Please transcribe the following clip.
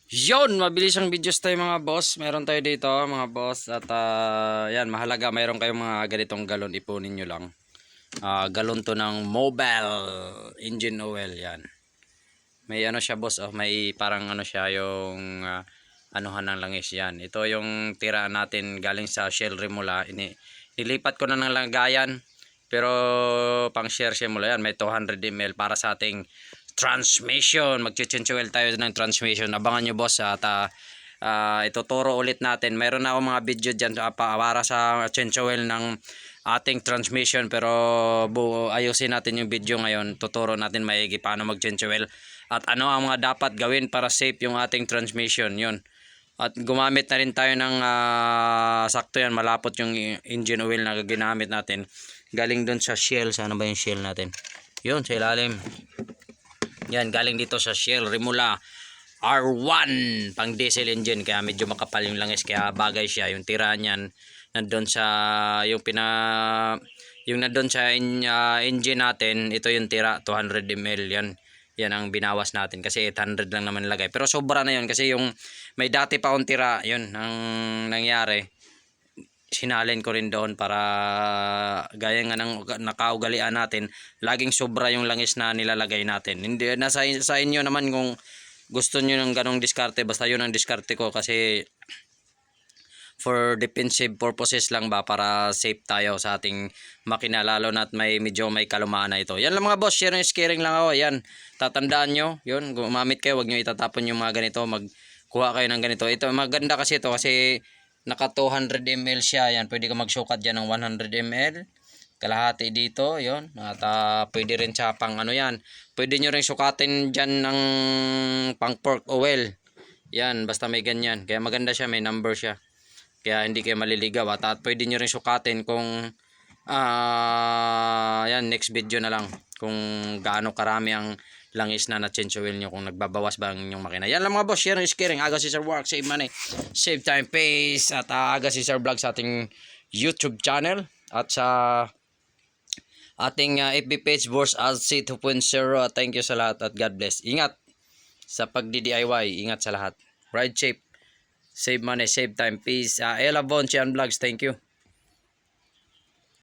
Yon, mabilis ang videos tayo mga boss. Meron tayo dito mga boss at yan, mahalaga mayroon kayong mga ganitong galon, ipunin nyo lang. Galon to ng mobile engine oil yan. May ano siya boss, may parang ano siya yung anuhan ng langis yan. Ito yung tira natin galing sa Shell Remula. Nilipat ko na ng lagayan pero pang share Remula yan. May 200 ml para sa ating transmission. Mag-change oil tayo ng transmission. Abangan nyo boss at ituturo ulit natin. Mayroon na ako mga video dyan para sa change oil ng ating transmission, pero ayusin natin yung video ngayon. Tuturo natin maigi paano mag-change oil at ano ang mga dapat gawin para safe yung ating transmission. Yun. At gumamit na rin tayo ng sakto yan, malapot yung engine oil na ginamit natin. Galing dun sa Shell. Sana ba yung Shell natin? Yun, sa ilalim. Yan, galing dito sa Shell Remula R1 pang diesel engine, kaya medyo makapal yung langis, kaya bagay siya. Yung tira niyan nandun sa yung nandun sa engine natin, ito yung tira 200 ml yan. Yan ang binawas natin kasi 800 lang naman lagay. Pero sobra na yun kasi yung may dati pa akong tira, yun ang nangyari. Sinalin ko rin doon para gaya nga ng nakaugalian natin, laging sobra yung langis na nilalagay natin. Hindi, nasa sa inyo naman kung gusto nyo ng ganong diskarte, basta yun ang diskarte ko kasi for defensive purposes lang ba, para safe tayo sa ating makina, lalo na at medyo may kalumaan na ito. Yan lang mga boss, sharing scaring lang ako. Yan, tatandaan nyo, yun, gumamit kayo, wag nyo itatapon yung mga ganito, magkuha kayo ng ganito. Ito maganda kasi ito kasi naka 200 ml siya. Yan, pwede ka magsukat dyan ng 100 ml, kalahati dito, yon. At pwede rin siya pang ano yan. Pwede nyo rin sukatin dyan ng pang pork oil. Yan, basta may ganyan. Kaya maganda siya, may number siya. Kaya hindi kayo maliligaw. At pwede nyo rin sukatin kung yan, next video na lang kung gaano karami ang langis na change oil nyo, kung nagbabawas ba ang inyong makina. Yan lang mga boss, sharing is caring. Aga Cesar Work, save money, save time, pace. At Aga Cesar Vlog sa ating YouTube channel at sa ating FB page, Boss Alci 2.0. Thank you sa lahat at God bless. Ingat sa pagdi-DIY, ingat sa lahat. Ride safe, save money, save time, peace. Ella Von Chian Vlogs, thank you.